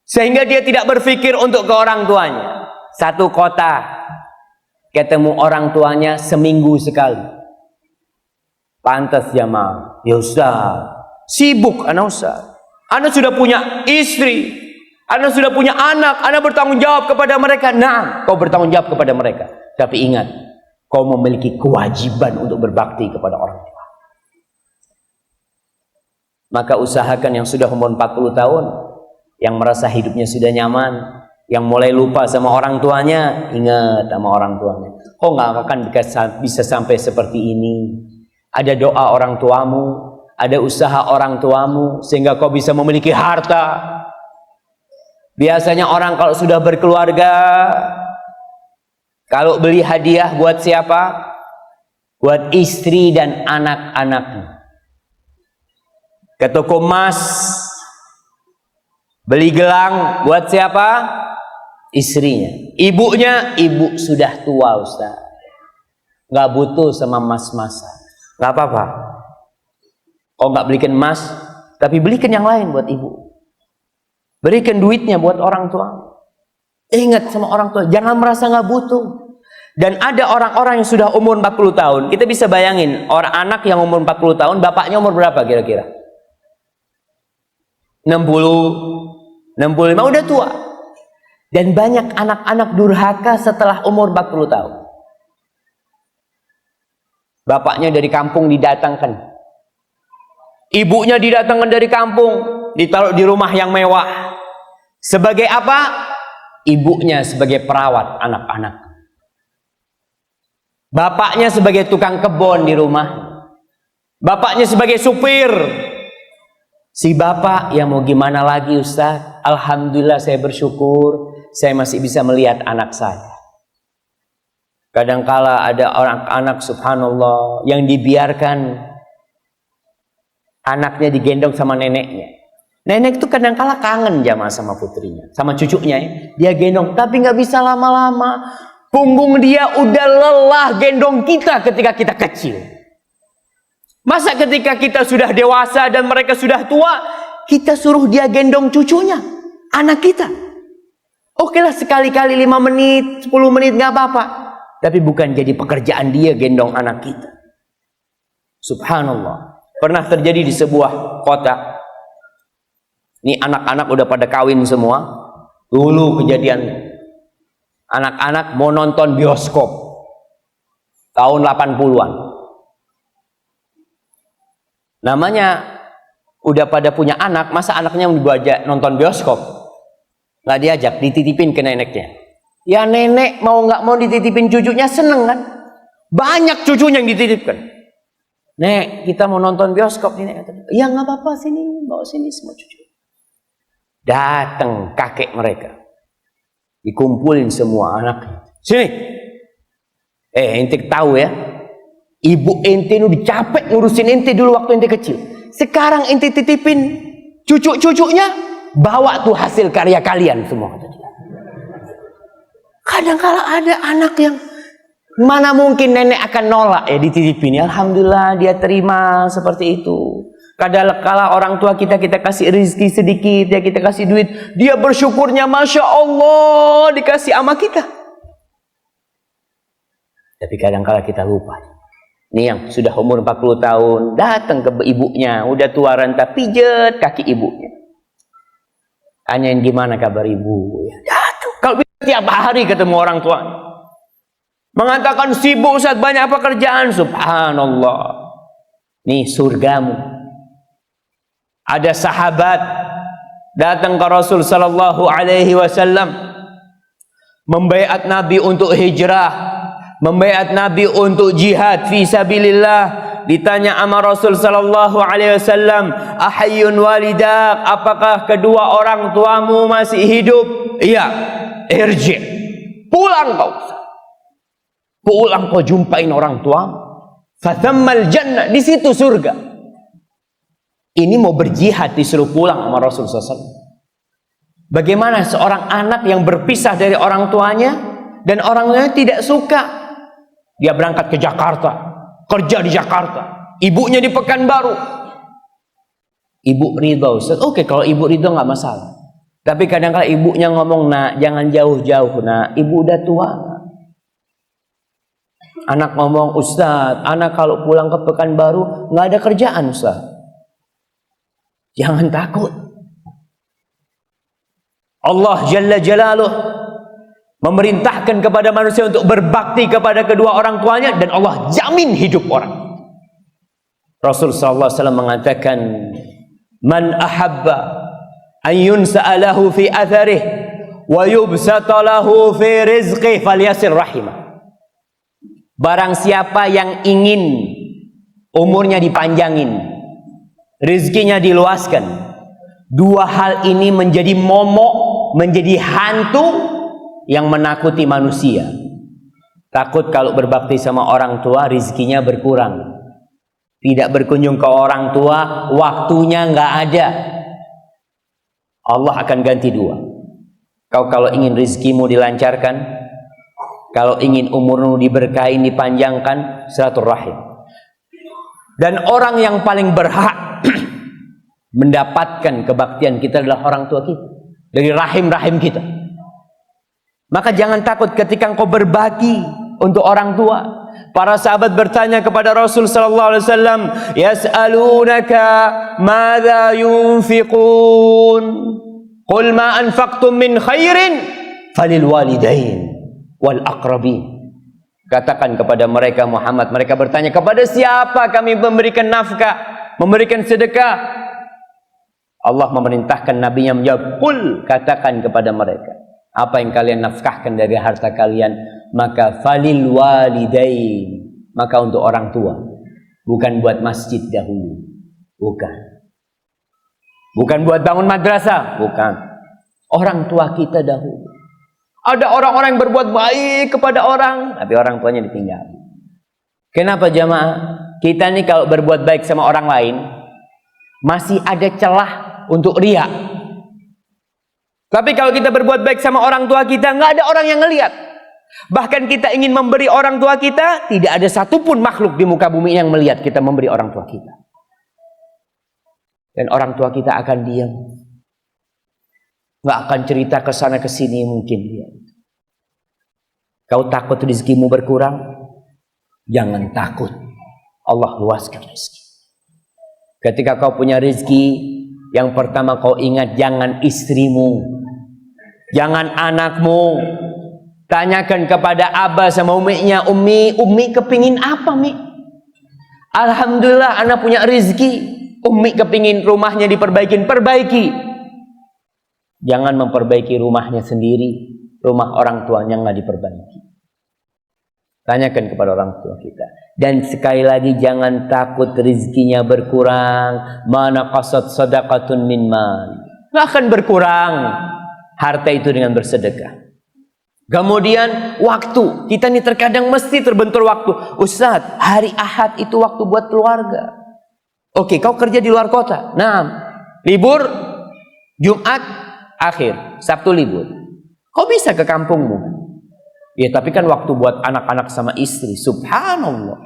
Sehingga dia tidak berpikir untuk ke orang tuanya. Satu kota, ketemu orang tuanya seminggu sekali. Pantas jamaah. Ya Ustaz, sibuk anak Ustaz. Anda sudah punya istri, Anda sudah punya anak, Anda bertanggung jawab kepada mereka. Nah, kau bertanggung jawab kepada mereka. Tapi ingat, kau memiliki kewajiban untuk berbakti kepada orang tua. Maka usahakan yang sudah umur 40 tahun, yang merasa hidupnya sudah nyaman, yang mulai lupa sama orang tuanya, ingat sama orang tuanya. Kau nggak akan bisa sampai seperti ini. Ada doa orang tuamu, ada usaha orang tuamu, sehingga kau bisa memiliki harta. Biasanya orang kalau sudah berkeluarga, kalau beli hadiah buat siapa? Buat istri dan anak-anaknya. Ke toko emas, beli gelang buat siapa? Istrinya. Ibunya, ibu sudah tua Ustaz, nggak butuh sama mas-masan. Nggak apa-apa. Kau nggak belikan emas, tapi belikan yang lain buat ibu. Berikan duitnya buat orang tua. Ingat sama orang tua, jangan merasa nggak butuh. Dan ada orang-orang yang sudah umur 40 tahun. Kita bisa bayangin, orang anak yang umur 40 tahun, bapaknya umur berapa kira-kira? 60, 65, udah tua. Dan banyak anak-anak durhaka setelah umur 40 tahun. Bapaknya dari kampung didatangkan. Ibunya didatangkan dari kampung, ditaruh di rumah yang mewah. Sebagai apa? Ibunya sebagai perawat anak-anak. Bapaknya sebagai tukang kebun di rumah. Bapaknya sebagai supir. Si bapak, ya mau gimana lagi Ustaz? Alhamdulillah saya bersyukur, saya masih bisa melihat anak saya. Kadangkala ada orang anak subhanallah yang dibiarkan anaknya digendong sama neneknya. Nenek itu kadangkala kangen jamaah sama putrinya, sama cucunya ya. Dia gendong, tapi nggak bisa lama-lama. Punggung dia udah lelah gendong kita ketika kita kecil. Masa ketika kita sudah dewasa dan mereka sudah tua, kita suruh dia gendong cucunya, anak kita. Oke lah, sekali-kali 5 menit, 10 menit nggak apa-apa. Tapi bukan jadi pekerjaan dia gendong anak kita. Subhanallah. Pernah terjadi di sebuah kota. Ini anak-anak udah pada kawin semua. Dulu kejadiannya. Anak-anak mau nonton bioskop. Tahun 80-an. Namanya udah pada punya anak, masa anaknya mau diajak nonton bioskop? Nggak diajak, dititipin ke neneknya. Ya nenek mau nggak mau dititipin cucunya, seneng kan? Banyak cucunya yang dititipkan. Nek, kita mau nonton bioskop nih. Ya nggak apa-apa, sini, bawa sini semua cucu. Datang kakek mereka, dikumpulin semua anaknya. Sini. Ente tahu ya, ibu ente udah capek ngurusin ente dulu waktu ente kecil. Sekarang ente titipin cucu-cucunya, bawa tuh hasil karya kalian semua. Kadang-kala ada anak yang mana mungkin nenek akan nolak ya dititipin. Alhamdulillah dia terima seperti itu. Kadang-kala orang tua kita kasih rezeki sedikit, ya kita kasih duit, dia bersyukurnya Masya Allah dikasih sama kita. Tapi kadang-kala kita lupa. Ini yang sudah umur 40 tahun datang ke ibunya, udah tua renta, pijet kaki ibunya. Tanyain gimana kabar ibu. Jatuh. Kalau tiap hari ketemu orang tua, mengatakan sibuk Ustaz, banyak pekerjaan. Subhanallah. Nih surgamu. Ada sahabat datang ke Rasul sallallahu alaihi wasallam, membaiat Nabi untuk hijrah, membaiat Nabi untuk jihad fi sabilillah. Ditanya sama Rasul sallallahu alaihi wasallam, ahayyun walidak, apakah kedua orang tuamu masih hidup? Iya. Irji, pulang kau. Pulang kau jumpain orang tuamu. Fathammal jannah, di situ surga. Ini mau berjihad disuruh pulang sama Rasul sallallahu alaihi wasallam. Bagaimana seorang anak yang berpisah dari orang tuanya dan orang tuanya tidak suka? Dia berangkat ke Jakarta, kerja di Jakarta, ibunya di Pekanbaru. Ibu ridho, Ustaz. Oke, kalau ibu ridho nggak masalah. Tapi kadang-kadang ibunya ngomong, nak jangan jauh-jauh, nak ibu udah tua. Anak ngomong, Ustaz, anak kalau pulang ke Pekanbaru nggak ada kerjaan, Ustaz. Jangan takut. Allah Jalla Jalaluh memerintahkan kepada manusia untuk berbakti kepada kedua orang tuanya, dan Allah jamin hidup orang. Rasul sallallahu alaihi wasallam mengatakan, man ahabba an yunsa'alahu fi atharih wa yubsata lahu fi rizqih falyasir rahimah. Barang siapa yang ingin umurnya dipanjangin, rizkinya diluaskan, dua hal ini menjadi momok, menjadi hantu yang menakuti manusia. Takut kalau berbakti sama orang tua rizkinya berkurang, tidak berkunjung ke orang tua, waktunya nggak ada. Allah akan ganti dua. Kau kalau ingin rizkimu dilancarkan, kalau ingin umurmu diberkahi, dipanjangkan, silaturahim. Dan orang yang paling berhak mendapatkan kebaktian kita adalah orang tua kita, dari rahim-rahim kita. Maka jangan takut ketika engkau berbagi untuk orang tua. Para sahabat bertanya kepada Rasul sallallahu alaihi wasallam, "Yas'alunaka madza yunfiqun? Qul ma anfaqtum min khairin falil walidain wal aqrabin." Katakan kepada mereka Muhammad, mereka bertanya, kepada siapa kami memberikan nafkah, memberikan sedekah? Allah memerintahkan nabinya menjawab, "Qul," katakan kepada mereka, apa yang kalian nafkahkan dari harta kalian, maka falil walidain, maka untuk orang tua, bukan buat masjid dahulu, bukan buat bangun madrasah, bukan, orang tua kita dahulu. Ada orang-orang yang berbuat baik kepada orang, tapi orang tuanya ditinggal. Kenapa jamaah? Kita nih kalau berbuat baik sama orang lain, masih ada celah untuk riya. Tapi kalau kita berbuat baik sama orang tua kita, nggak ada orang yang ngelihat. Bahkan kita ingin memberi orang tua kita, tidak ada satupun makhluk di muka bumi yang melihat kita memberi orang tua kita. Dan orang tua kita akan diam, nggak akan cerita ke sana ke sini mungkin dia. Kau takut rezekimu berkurang? Jangan takut. Allah luaskan rezeki. Ketika kau punya rezeki, yang pertama kau ingat, jangan istrimu, jangan anakmu. Tanyakan kepada abah sama uminya, Umi kepingin apa, Mi? Alhamdulillah anak punya rezeki. Umi kepingin rumahnya perbaiki. Jangan memperbaiki rumahnya sendiri, rumah orang tuanya nggak diperbaiki. Tanyakan kepada orang tua kita. Dan sekali lagi, jangan takut rezekinya berkurang. Mana qasad sadaqatun min mal, nggak akan berkurang harta itu dengan bersedekah. Kemudian waktu, kita nih terkadang mesti terbentur waktu. Ustaz, hari Ahad itu waktu buat keluarga. Oke, kau kerja di luar kota, nah libur Jumat akhir, Sabtu libur, kau bisa ke kampungmu. Ya, tapi kan waktu buat anak-anak sama istri, subhanallah.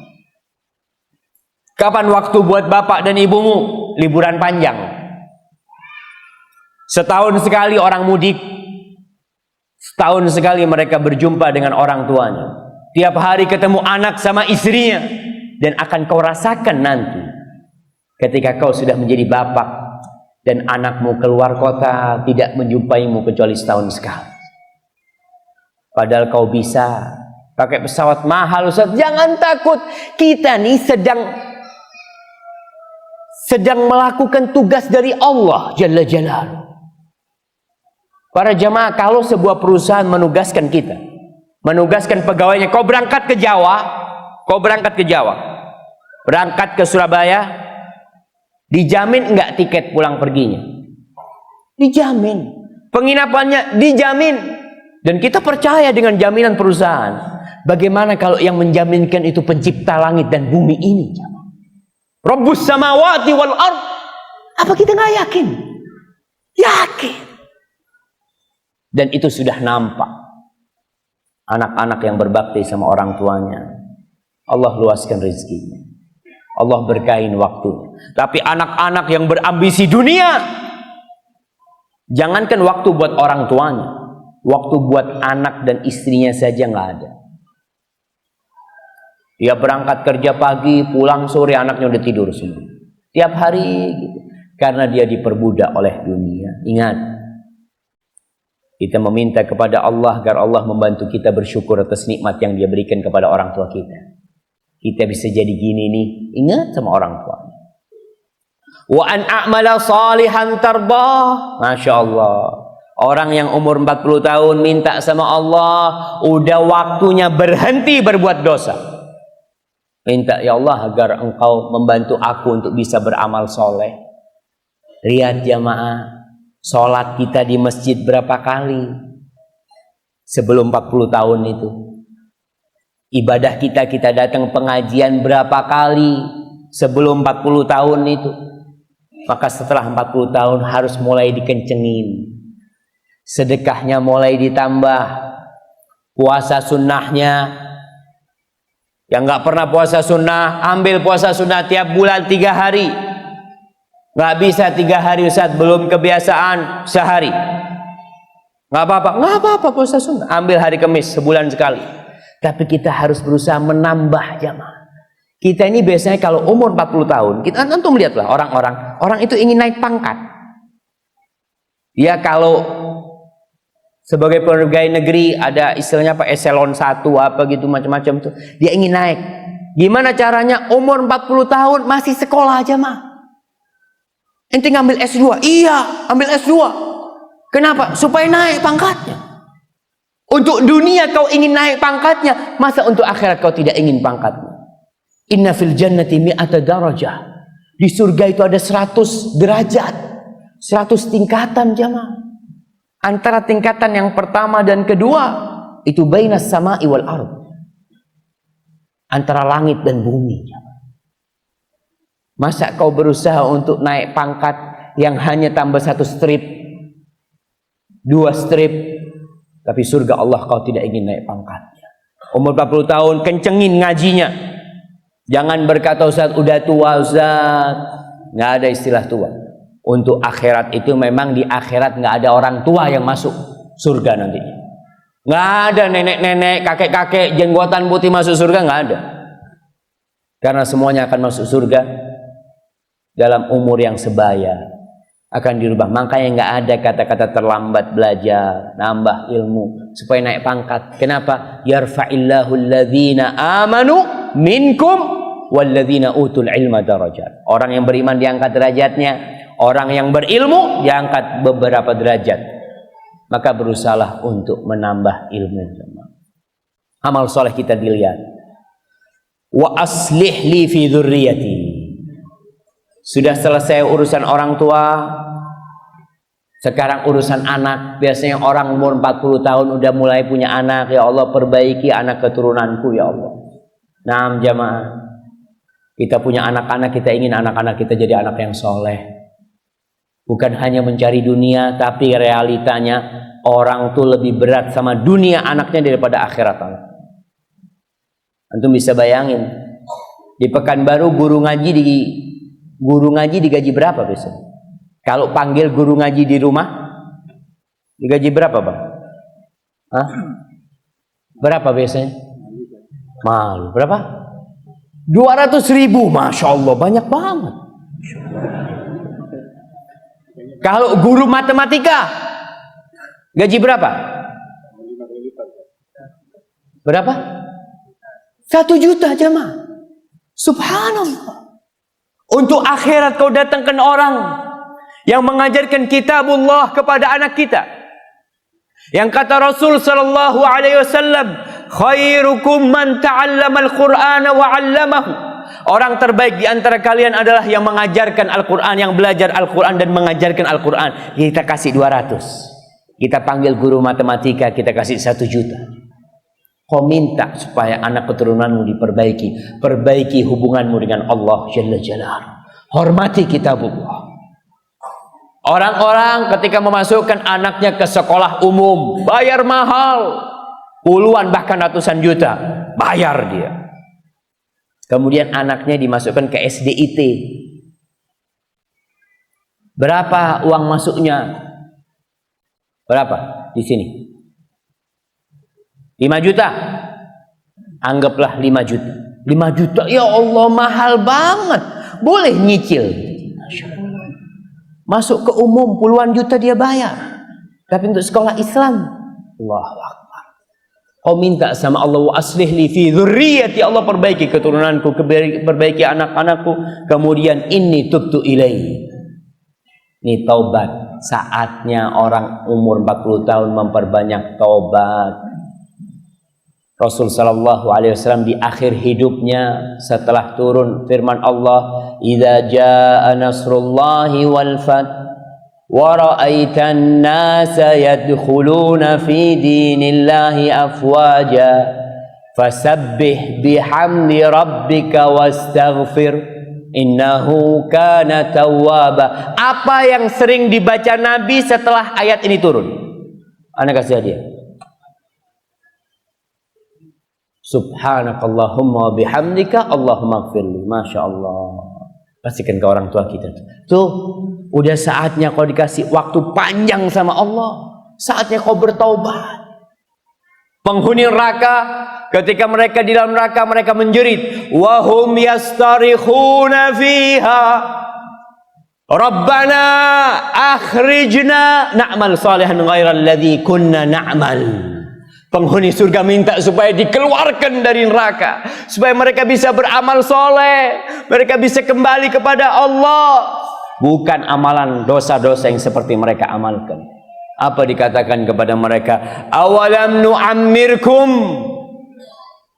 Kapan waktu buat bapak dan ibumu? Liburan panjang. Setahun sekali orang mudik. Setahun sekali mereka berjumpa dengan orang tuanya. Tiap hari ketemu anak sama istrinya. Dan akan kau rasakan nanti, ketika kau sudah menjadi bapak, Dan anakmu keluar kota tidak menjumpaimu kecuali setahun sekali. Padahal kau bisa pakai pesawat mahal, Ustaz. Jangan takut. Kita nih sedang melakukan tugas dari Allah Jalla Jalaluhu. Para jamaah, kalau sebuah perusahaan menugaskan kita, menugaskan pegawainya, kau berangkat ke Jawa, berangkat ke Surabaya, dijamin enggak tiket pulang perginya? Dijamin. Penginapannya dijamin. Dan kita percaya dengan jaminan perusahaan. Bagaimana kalau yang menjaminkan itu pencipta langit dan bumi ini? Rabbus samawati wal ard. Apa kita nggak yakin? Yakin. Dan itu sudah nampak. Anak-anak yang berbakti sama orang tuanya, Allah luaskan rezekinya, Allah berkahin waktu. Tapi anak-anak yang berambisi dunia, jangankan waktu buat orang tuanya, waktu buat anak dan istrinya saja nggak ada. Dia berangkat kerja pagi, pulang sore, anaknya udah tidur semua. Tiap hari gitu. Karena dia diperbudak oleh dunia. Ingat, kita meminta kepada Allah agar Allah membantu kita bersyukur atas nikmat yang dia berikan kepada orang tua kita. Kita bisa jadi gini nih, ingat sama orang tua. Wa an a'mala salihan tardah. Masya Allah. Orang yang umur 40 tahun minta sama Allah, udah waktunya berhenti berbuat dosa. Minta, ya Allah, agar engkau membantu aku untuk bisa beramal soleh. Lihat jamaah, sholat kita di masjid berapa kali sebelum 40 tahun itu. Ibadah kita datang pengajian berapa kali sebelum 40 tahun itu. Maka setelah 40 tahun harus mulai dikencengin. Sedekahnya mulai ditambah. Puasa sunnahnya, yang gak pernah puasa sunnah, ambil puasa sunnah tiap bulan 3 hari. Gak bisa 3 hari Ustaz, belum kebiasaan sehari. Gak apa-apa puasa sunnah, ambil hari Kamis sebulan sekali. Tapi kita harus berusaha menambah jamaah. Kita ini biasanya kalau umur 40 tahun, kita antum lihatlah orang itu ingin naik pangkat. Ya, kalau sebagai pegawai negeri ada istilahnya apa, eselon 1 apa gitu macam-macam tuh, dia ingin naik. Gimana caranya? Umur 40 tahun masih sekolah aja mah. Ente ngambil S2? Iya, ambil S2. Kenapa? Supaya naik pangkatnya. Untuk dunia kau ingin naik pangkatnya, masa untuk akhirat kau tidak ingin pangkatnya? Inna fil jannati mi'ata darajah. Di surga itu ada 100 derajat, 100 tingkatan jamaah. Antara tingkatan yang pertama dan kedua itu bainas sama'i wal ard, antara langit dan bumi. Masa kau berusaha untuk naik pangkat yang hanya tambah 1 strip, 2 strip, tapi surga Allah kau tidak ingin naik pangkatnya. Umur 40 tahun kencengin ngajinya. Jangan berkata, Ustaz udah tua Ustaz. Nggak ada istilah tua. Untuk akhirat itu memang di akhirat nggak ada orang tua yang masuk surga nantinya. Nggak ada nenek-nenek, kakek-kakek, jenggotan putih masuk surga, nggak ada. Karena semuanya akan masuk surga dalam umur yang sebaya, akan dirubah. Makanya nggak ada kata-kata terlambat belajar, nambah ilmu supaya naik pangkat. Kenapa? Yarfa'illahu alladhina amanu minkum walladzina utul ilma darajat. Orang yang beriman diangkat derajatnya, orang yang berilmu diangkat beberapa derajat. Maka berusahalah untuk menambah ilmu. Amal soleh kita dilihat. Wa aslih li fi dzurriyyati. Sudah selesai urusan orang tua, sekarang urusan anak. Biasanya orang umur 40 tahun udah mulai punya anak. Ya Allah, perbaiki anak keturunanku ya Allah. Nah jamaah, kita punya anak-anak, kita ingin anak-anak kita jadi anak yang soleh. Bukan hanya mencari dunia, tapi realitanya orang tuh lebih berat sama dunia anaknya daripada akhirat anak. Antum bisa bayangin, di Pekanbaru guru ngaji digaji berapa biasanya? Kalau panggil guru ngaji di rumah, digaji berapa Bang? Hah? Berapa biasanya? Malu, berapa? 200.000, Masya Allah, banyak banget. Kalau guru matematika, gaji berapa? Berapa? 1 juta jemaah. Subhanallah. Untuk akhirat kau datangkan orang yang mengajarkan kitabullah kepada anak kita. Yang kata Rasul sallallahu alaihi wasallam, khairukum man ta'allama al-Qur'ana wa 'allamahu. Orang terbaik di antara kalian adalah yang mengajarkan Al-Qur'an, yang belajar Al-Qur'an dan mengajarkan Al-Qur'an. Kita kasih 200. Kita panggil guru matematika, kita kasih 1 juta. Kau minta supaya anak keturunanmu diperbaiki. Perbaiki hubunganmu dengan Allah Jalla Jalaluhu. Hormati kitabullah. Orang-orang ketika memasukkan anaknya ke sekolah umum, bayar mahal. Puluhan bahkan ratusan juta. Bayar dia. Kemudian anaknya dimasukkan ke SDIT. Berapa uang masuknya? Berapa di sini? 5 juta. Anggaplah 5 juta. 5 juta, ya Allah, mahal banget. Boleh nyicil. Masuk ke umum puluhan juta dia bayar. Tapi untuk sekolah Islam, Allahu Akbar. Kau minta sama Allah, wa aslih li fi dzurriyyati, Allah perbaiki keturunanku, perbaiki anak-anakku. Kemudian inni tubtu ilaihi. Ini taubat. Saatnya orang umur 40 tahun memperbanyak taubat. Rasul sallallahu alaihi wasallam di akhir hidupnya setelah turun firman Allah, "Idza jaa nasrullahi wal fath wa ra'aitan nasa yadkhuluna fi dinillahi afwaja fasabbih bihamdi rabbika wastaghfir innahu kana tawwaba." Apa yang sering dibaca Nabi setelah ayat ini turun? Ana kasih hadiah. Subhanakallahumma bihamdika Allahumma gfirli. Masya Allah. Pastikan ke orang tua kita. Tuh, udah saatnya kau dikasih waktu panjang sama Allah. Saatnya kau bertaubat. Penghuni neraka, ketika mereka di dalam neraka, mereka menjerit. Wahum yastarikhuna fiha. Rabbana akhrijna na'mal salihan ghairal ladzi kunna na'mal. Penghuni surga minta supaya dikeluarkan dari neraka, supaya mereka bisa beramal soleh, mereka bisa kembali kepada Allah, bukan amalan dosa-dosa yang seperti mereka amalkan. Apa dikatakan kepada mereka? Awalam nu'ammirkum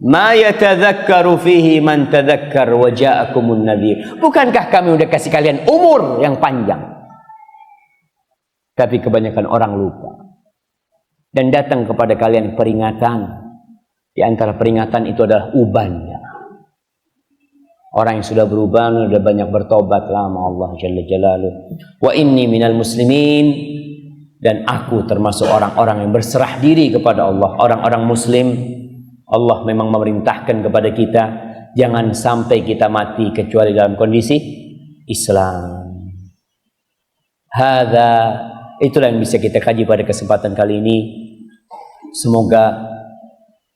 ma yatadzakkaru fihi man tadzakkar wa ja'akumun nadhir. Bukankah kami udah kasih kalian umur yang panjang? Tapi kebanyakan orang lupa. Dan datang kepada kalian peringatan. Di antara peringatan itu adalah ubannya. Orang yang sudah berubah, sudah banyak bertobat lama Allah Jalla Jalaluhu. Wa inni minal muslimin. Dan aku termasuk orang-orang yang berserah diri kepada Allah. Orang-orang muslim. Allah memang memerintahkan kepada kita, jangan sampai kita mati kecuali dalam kondisi Islam. Itulah yang bisa kita kaji pada kesempatan kali ini. Semoga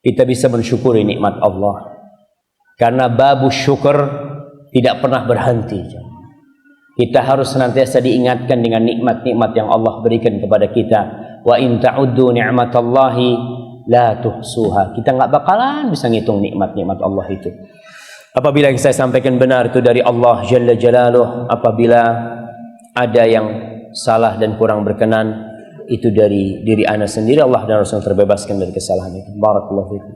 kita bisa mensyukuri nikmat Allah. Karena babu syukur tidak pernah berhenti. Kita harus senantiasa diingatkan dengan nikmat-nikmat yang Allah berikan kepada kita. Wa in ta'uddu ni'matallahi la tuhsuha. Kita nggak bakalan bisa ngitung nikmat-nikmat Allah itu. Apabila yang saya sampaikan benar itu dari Allah Jalla Jalaluhu, apabila ada yang salah dan kurang berkenan, itu dari diri ana sendiri. Allah dan Rasul terbebaskan dari kesalahan itu. Barakallahu fikum.